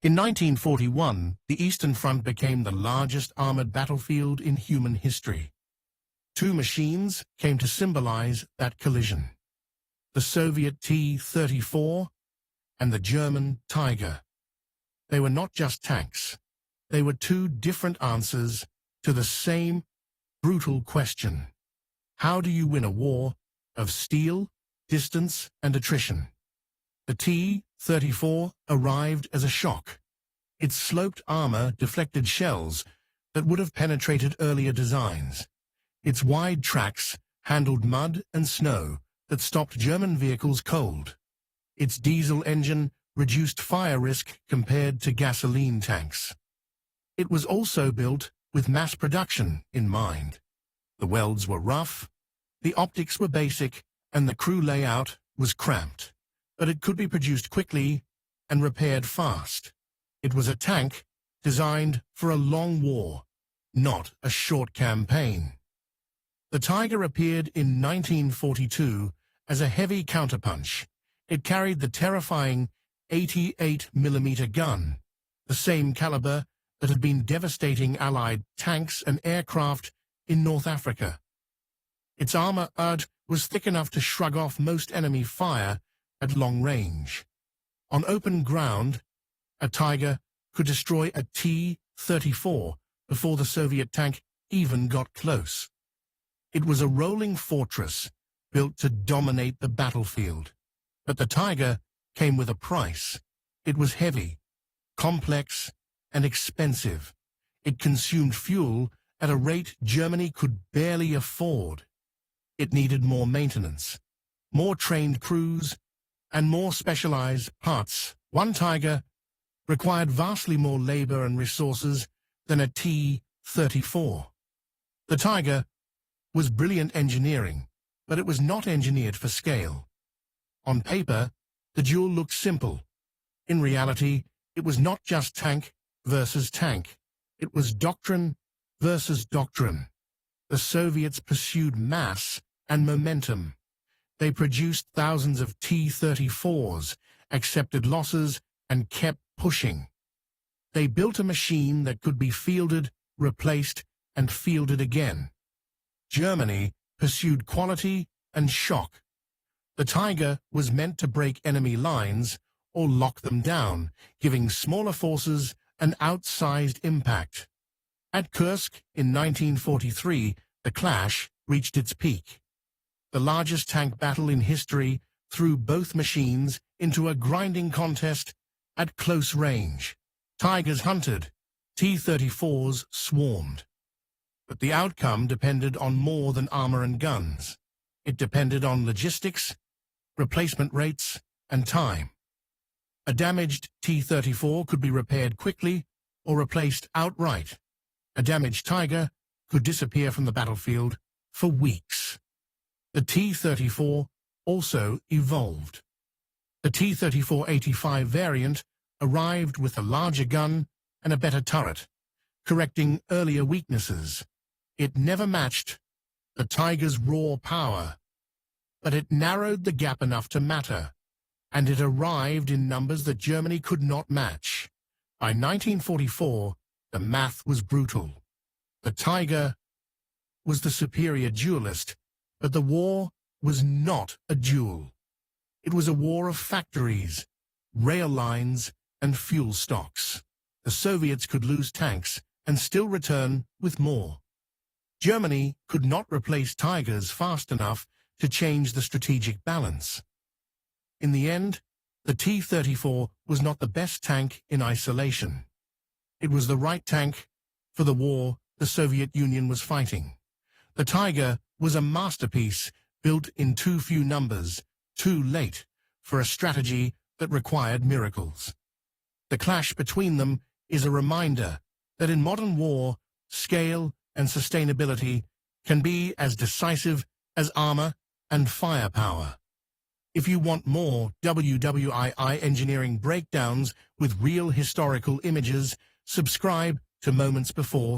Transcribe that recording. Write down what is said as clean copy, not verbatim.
In 1941, the Eastern Front became the largest armored battlefield in human history. Two machines came to symbolize that collision: the Soviet T-34 and the German Tiger. They were not just tanks. They were two different answers to the same brutal question. How do you win a war of steel, distance, and attrition? The T-34 arrived as a shock. Its sloped armor deflected shells that would have penetrated earlier designs. Its wide tracks handled mud and snow that stopped German vehicles cold. Its diesel engine reduced fire risk compared to gasoline tanks. It was also built with mass production in mind. The welds were rough, the optics were basic, and the crew layout was cramped. But it could be produced quickly and repaired fast. It was a tank designed for a long war, not a short campaign. The Tiger appeared in 1942 as a heavy counterpunch. It carried the terrifying 88mm gun, the same caliber that had been devastating Allied tanks and aircraft in North Africa. Its armor was thick enough to shrug off most enemy fire at long range. On open ground, a Tiger could destroy a T-34 before the Soviet tank even got close. It was a rolling fortress built to dominate the battlefield. But the Tiger came with a price. It was heavy, complex, and expensive. It consumed fuel at a rate Germany could barely afford. It needed more maintenance, more trained crews, and more specialized parts. One Tiger required vastly more labor and resources than a T-34. The Tiger was brilliant engineering, but it was not engineered for scale. On paper, the duel looked simple. In reality, it was not just tank versus tank. It was doctrine versus doctrine. The Soviets pursued mass and momentum. They produced thousands of T-34s, accepted losses, and kept pushing. They built a machine that could be fielded, replaced, and fielded again. Germany pursued quality and shock. The Tiger was meant to break enemy lines or lock them down, giving smaller forces an outsized impact. At Kursk in 1943, the clash reached its peak. The largest tank battle in history threw both machines into a grinding contest at close range. Tigers hunted, T-34s swarmed. But the outcome depended on more than armor and guns. It depended on logistics, replacement rates, and time. A damaged T-34 could be repaired quickly or replaced outright. A damaged Tiger could disappear from the battlefield for weeks. The T-34 also evolved. The T-34-85 variant arrived with a larger gun and a better turret, correcting earlier weaknesses. It never matched the Tiger's raw power, but it narrowed the gap enough to matter, and it arrived in numbers that Germany could not match. By 1944, the math was brutal. The Tiger was the superior duelist, but the war was not a duel. It was a war of factories, rail lines, and fuel stocks. The Soviets could lose tanks and still return with more. Germany could not replace Tigers fast enough to change the strategic balance. In the end, the T-34 was not the best tank in isolation. It was the right tank for the war the Soviet Union was fighting. The Tiger was a masterpiece built in too few numbers, too late, for a strategy that required miracles. The clash between them is a reminder that in modern war, scale and sustainability can be as decisive as armor and firepower. If you want more WWII engineering breakdowns with real historical images, subscribe to Moments Before.